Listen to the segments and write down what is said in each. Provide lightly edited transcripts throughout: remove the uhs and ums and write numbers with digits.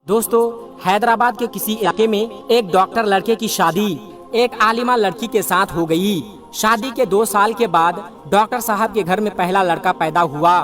दोस्तों, हैदराबाद के किसी इलाके में एक डॉक्टर लड़के की शादी एक आलिमा लड़की के साथ हो गई। शादी के 2 साल के बाद डॉक्टर साहब के घर में पहला लड़का पैदा हुआ,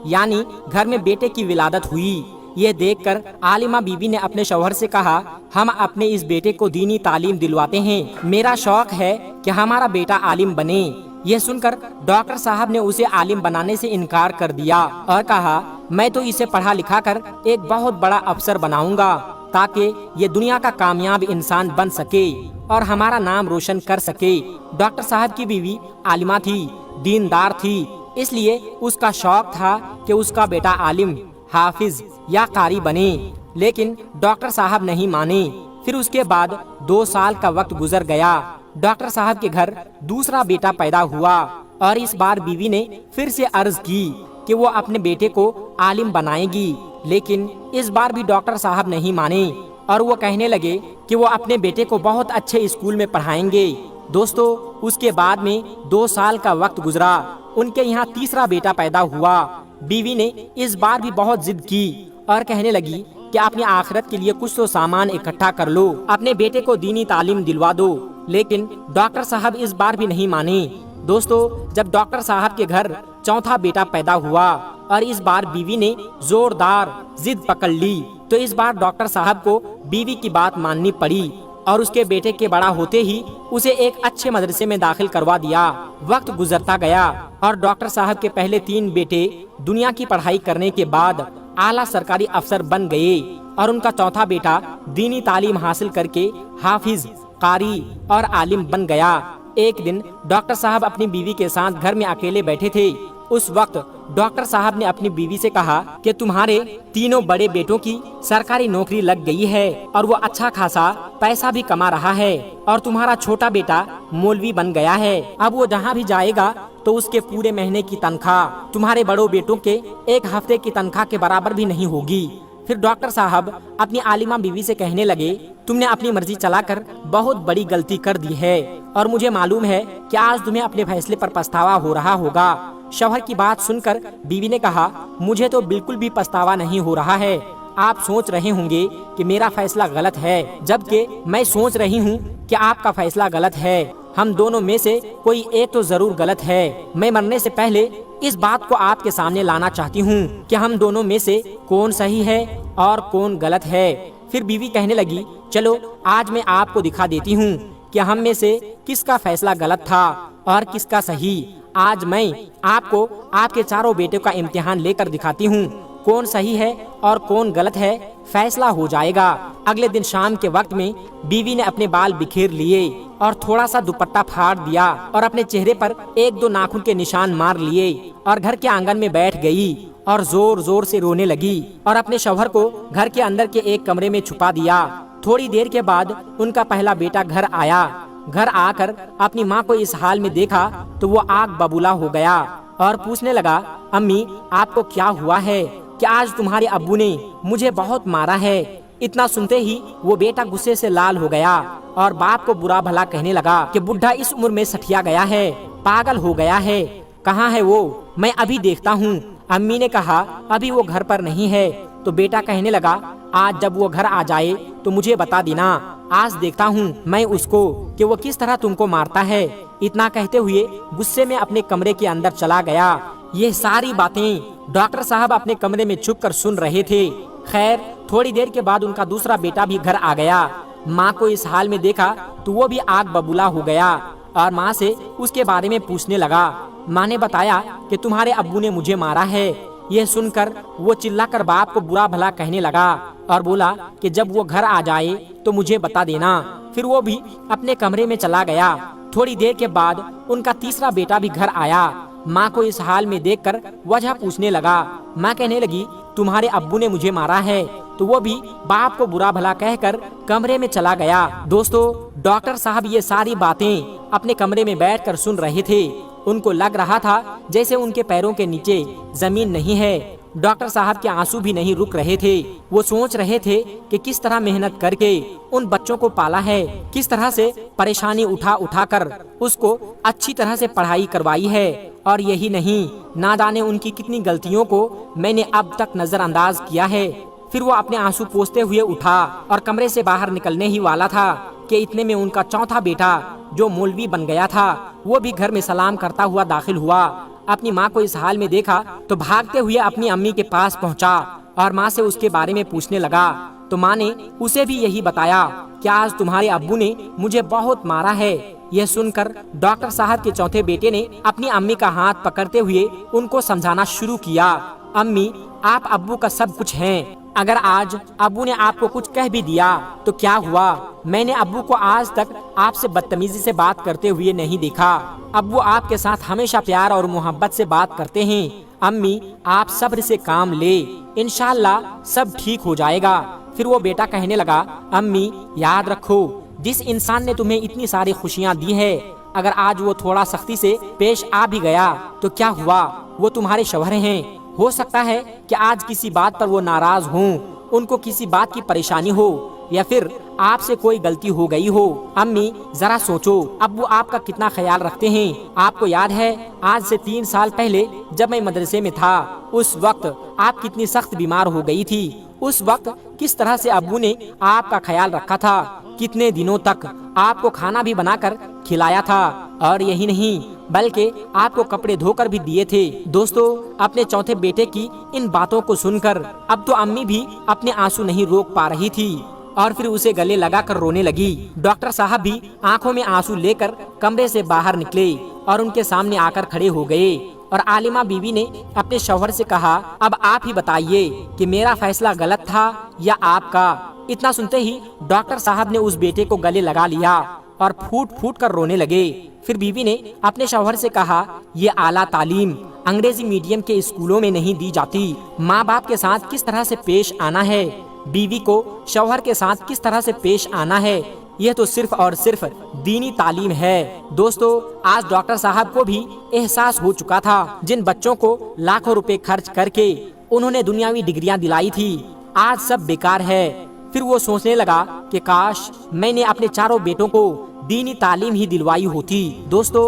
यानी घर में बेटे की विलादत हुई। ये देखकर आलिमा बीबी ने अपने शौहर से कहा, हम अपने इस बेटे को दीनी तालीम दिलवाते हैं। मेरा शौक है कि हमारा बेटा आलिम बने। यह सुनकर डॉक्टर साहब ने उसे आलिम बनाने से इनकार कर दिया और कहा, मैं तो इसे पढ़ा लिखा कर एक बहुत बड़ा अफसर बनाऊंगा ताकि ये दुनिया का कामयाब इंसान बन सके और हमारा नाम रोशन कर सके। डॉक्टर साहब की बीवी आलिमा थी, दीनदार थी, इसलिए उसका शौक था कि उसका बेटा आलिम, हाफिज या कारी बने, लेकिन डॉक्टर साहब नहीं माने। फिर उसके बाद 2 साल का वक्त गुजर गया। डॉक्टर साहब के घर दूसरा बेटा पैदा हुआ और इस बार बीवी ने फिर से अर्ज की कि वो अपने बेटे को आलिम बनाएगी, लेकिन इस बार भी डॉक्टर साहब नहीं माने और वो कहने लगे कि वो अपने बेटे को बहुत अच्छे स्कूल में पढ़ाएंगे। दोस्तों, उसके बाद में 2 साल का वक्त गुजरा। उनके यहाँ तीसरा बेटा पैदा हुआ। बीवी ने इस बार भी बहुत जिद की और कहने लगी कि अपनी आखिरत के लिए कुछ तो सामान इकट्ठा कर लो, अपने बेटे को दीनी तालीम दिलवा दो, लेकिन डॉक्टर साहब इस बार भी नहीं माने। दोस्तों, जब डॉक्टर साहब के घर चौथा बेटा पैदा हुआ और इस बार बीवी ने जोरदार जिद पकड़ ली, तो इस बार डॉक्टर साहब को बीवी की बात माननी पड़ी और उसके बेटे के बड़ा होते ही उसे एक अच्छे मदरसे में दाखिल करवा दिया। वक्त गुजरता गया और डॉक्टर साहब के पहले 3 बेटे दुनिया की पढ़ाई करने के बाद आला सरकारी अफसर बन गए और उनका चौथा बेटा दीनी तालीम हासिल करके हाफिज, कारी और आलिम बन गया। एक दिन डॉक्टर साहब अपनी बीवी के साथ घर में अकेले बैठे थे। उस वक्त डॉक्टर साहब ने अपनी बीवी से कहा कि तुम्हारे तीनों बड़े बेटों की सरकारी नौकरी लग गई है और वो अच्छा खासा पैसा भी कमा रहा है और तुम्हारा छोटा बेटा मौलवी बन गया है। अब वो जहाँ भी जाएगा तो उसके पूरे महीने की तनख्वाह तुम्हारे बड़ों बेटों के 1 हफ्ते की तनख्वाह के बराबर भी नहीं होगी। फिर डॉक्टर साहब अपनी आलिमा बीवी से कहने लगे, तुमने अपनी मर्जी चलाकर बहुत बड़ी गलती कर दी है और मुझे मालूम है कि आज तुम्हें अपने फैसले पर पछतावा हो रहा होगा। शौहर की बात सुनकर बीवी ने कहा, मुझे तो बिल्कुल भी पछतावा नहीं हो रहा है। आप सोच रहे होंगे कि मेरा फैसला गलत है, जबकि मैं सोच रही हूँ कि आपका फैसला गलत है। हम दोनों में से कोई एक तो जरूर गलत है। मैं मरने से पहले इस बात को आपके सामने लाना चाहती हूँ कि हम दोनों में से कौन सही है और कौन गलत है। फिर बीवी कहने लगी, चलो आज मैं आपको दिखा देती हूँ कि हम में से किसका फैसला गलत था और किसका सही। आज मैं आपको आपके चारों बेटों का इम्तिहान लेकर दिखाती हूँ, कौन सही है और कौन गलत है, फैसला हो जाएगा। अगले दिन शाम के वक्त में बीवी ने अपने बाल बिखेर लिए और थोड़ा सा दुपट्टा फाड़ दिया और अपने चेहरे पर 1-2 नाखून के निशान मार लिए और घर के आंगन में बैठ गई और जोर जोर से रोने लगी और अपने शौहर को घर के अंदर के एक कमरे में छुपा दिया। थोड़ी देर के बाद उनका पहला बेटा घर आया। घर आकर अपनी माँ को इस हाल में देखा तो वो आग बबूला हो गया और पूछने लगा, अम्मी आपको क्या हुआ है कि आज तुम्हारे अब्बू ने मुझे बहुत मारा है। इतना सुनते ही वो बेटा गुस्से से लाल हो गया और बाप को बुरा भला कहने लगा कि बुढ़ा इस उम्र में सठिया गया है, पागल हो गया है, कहाँ है वो, मैं अभी देखता हूँ। अम्मी ने कहा, अभी वो घर पर नहीं है। तो बेटा कहने लगा, आज जब वो घर आ जाए तो मुझे बता देना, आज देखता हूँ मैं उसको कि वो किस तरह तुमको मारता है। इतना कहते हुए गुस्से में अपने कमरे के अंदर चला गया। ये सारी बातें डॉक्टर साहब अपने कमरे में छुप कर सुन रहे थे। खैर, थोड़ी देर के बाद उनका दूसरा बेटा भी घर आ गया। माँ को इस हाल में देखा तो वो भी आग बबूला हो गया और माँ से उसके बारे में पूछने लगा। माँ ने बताया कि तुम्हारे अब्बू ने मुझे मारा है। यह सुनकर वो चिल्लाकर बाप को बुरा भला कहने लगा और बोला कि जब वो घर आ जाए तो मुझे बता देना। फिर वो भी अपने कमरे में चला गया। थोड़ी देर के बाद उनका तीसरा बेटा भी घर आया। माँ को इस हाल में देखकर वजह पूछने लगा। माँ कहने लगी, तुम्हारे अब्बू ने मुझे मारा है। तो वो भी बाप को बुरा भला कहकर कमरे में चला गया। दोस्तों, डॉक्टर साहब ये सारी बातें अपने कमरे में बैठकर सुन रहे थे। उनको लग रहा था जैसे उनके पैरों के नीचे जमीन नहीं है। डॉक्टर साहब के आंसू भी नहीं रुक रहे थे। वो सोच रहे थे कि किस तरह मेहनत करके उन बच्चों को पाला है, किस तरह से परेशानी उठा उठा कर उसको अच्छी तरह से पढ़ाई करवाई है। और यही नहीं, ना जाने उनकी कितनी गलतियों को मैंने अब तक नजरअंदाज किया है। پھر وہ اپنے آنسو پوچھتے ہوئے اٹھا اور کمرے سے باہر نکلنے ہی والا تھا کہ اتنے میں ان کا چوتھا بیٹا جو مولوی بن گیا تھا وہ بھی گھر میں سلام کرتا ہوا داخل ہوا۔ اپنی ماں کو اس حال میں دیکھا تو بھاگتے ہوئے اپنی امی کے پاس پہنچا اور ماں سے اس کے بارے میں پوچھنے لگا تو ماں نے اسے بھی یہی بتایا کہ آج تمہارے ابو نے مجھے بہت مارا ہے۔ یہ سن کر ڈاکٹر صاحب کے چوتھے بیٹے نے اپنی امی کا ہاتھ پکڑتے ہوئے ان کو سمجھانا شروع کیا، امی آپ ابو کا سب کچھ ہیں، اگر آج ابو نے آپ کو کچھ کہہ بھی دیا تو کیا ہوا، میں نے ابو کو آج تک آپ سے بدتمیزی سے بات کرتے ہوئے نہیں دیکھا، ابو آپ کے ساتھ ہمیشہ پیار اور محبت سے بات کرتے ہیں، امی آپ صبر سے کام لے، انشاءاللہ سب ٹھیک ہو جائے گا۔ پھر وہ بیٹا کہنے لگا امی یاد رکھو جس انسان نے تمہیں اتنی ساری خوشیاں دی ہے اگر آج وہ تھوڑا سختی سے پیش آ بھی گیا تو کیا ہوا، وہ تمہارے شوہر ہیں، ہو سکتا ہے کہ آج کسی بات پر وہ ناراض ہوں، ان کو کسی بات کی پریشانی ہو یا پھر آپ سے کوئی غلطی ہو گئی ہو، امی ذرا سوچو ابو آپ کا کتنا خیال رکھتے ہیں، آپ کو یاد ہے آج سے 3 سال پہلے جب میں مدرسے میں تھا اس وقت آپ کتنی سخت بیمار ہو گئی تھی، اس وقت کس طرح سے ابو نے آپ کا خیال رکھا تھا، کتنے دنوں تک آپ کو کھانا بھی بنا کر کھلایا تھا، اور یہی نہیں بلکہ آپ کو کپڑے دھو کر بھی دیے تھے۔ دوستو اپنے چوتھے بیٹے کی ان باتوں کو سن کر اب تو امی بھی اپنے آنسو نہیں روک پا رہی تھی اور پھر اسے گلے لگا کر رونے لگی۔ ڈاکٹر صاحب بھی آنکھوں میں آنسو لے کر کمرے سے باہر نکلے اور ان کے سامنے آ کر کھڑے ہو گئے اور عالمہ بیوی نے اپنے شوہر سے کہا اب آپ ہی بتائیے کہ میرا فیصلہ غلط تھا یا آپ کا۔ اتنا سنتے ہی ڈاکٹر صاحب نے اس بیٹے کو گلے لگا لیا اور پھوٹ پھوٹ کر رونے لگے۔ پھر بیوی نے اپنے شوہر سے کہا یہ اعلیٰ تعلیم انگریزی میڈیم کے اسکولوں میں نہیں دی جاتی، ماں باپ کے ساتھ کس طرح سے پیش آنا ہے، بیوی کو شوہر کے ساتھ کس طرح سے پیش آنا ہے، یہ تو صرف اور صرف دینی تعلیم ہے۔ دوستو آج ڈاکٹر صاحب کو بھی احساس ہو چکا تھا جن بچوں کو لاکھوں روپے خرچ کر کے انہوں نے دنیاوی ڈگریاں دلائی تھی آج سب بیکار ہے۔ پھر وہ سوچنے لگا کہ کاش میں نے اپنے چاروں بیٹوں کو دینی تعلیم ہی دلوائی ہوتی۔ دوستو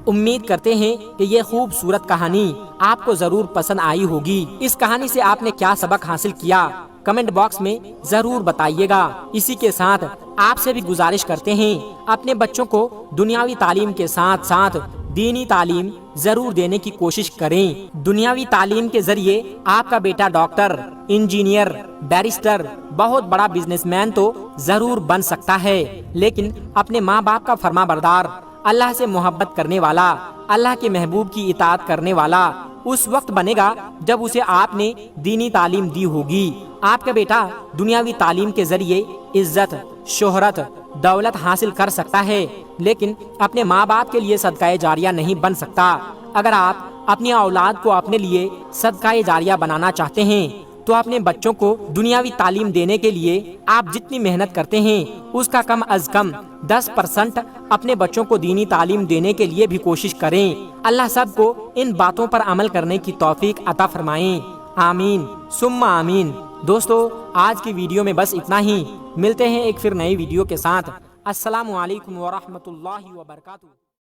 امید کرتے ہیں کہ یہ خوبصورت کہانی آپ کو ضرور پسند آئی ہوگی۔ اس کہانی سے آپ نے کیا سبق حاصل کیا کمنٹ باکس میں ضرور بتائیے گا۔ اسی کے ساتھ آپ سے بھی گزارش کرتے ہیں اپنے بچوں کو دنیاوی تعلیم کے ساتھ ساتھ دینی تعلیم ضرور دینے کی کوشش کریں۔ دنیاوی تعلیم کے ذریعے آپ کا بیٹا ڈاکٹر، انجینئر، بیرسٹر، بہت بڑا بزنس مین تو ضرور بن سکتا ہے، لیکن اپنے ماں باپ کا فرما بردار، اللہ سے محبت کرنے والا، اللہ کے محبوب کی اطاعت کرنے والا اس وقت بنے گا جب اسے آپ نے دینی تعلیم دی ہوگی۔ آپ کا بیٹا دنیاوی تعلیم کے ذریعے عزت، شہرت، دولت حاصل کر سکتا ہے، لیکن اپنے ماں باپ کے لیے صدقہ جاریہ نہیں بن سکتا۔ اگر آپ اپنی اولاد کو اپنے لیے صدقہ جاریہ بنانا چاہتے ہیں تو اپنے بچوں کو دنیاوی تعلیم دینے کے لیے آپ جتنی محنت کرتے ہیں اس کا کم از کم 10% اپنے بچوں کو دینی تعلیم دینے کے لیے بھی کوشش کریں۔ اللہ سب کو ان باتوں پر عمل کرنے کی توفیق عطا فرمائیں، آمین ثم آمین۔ دوستو آج کی ویڈیو میں بس اتنا ہی، ملتے ہیں ایک پھر نئی ویڈیو کے ساتھ۔ السلام علیکم ورحمۃ اللہ وبرکاتہ۔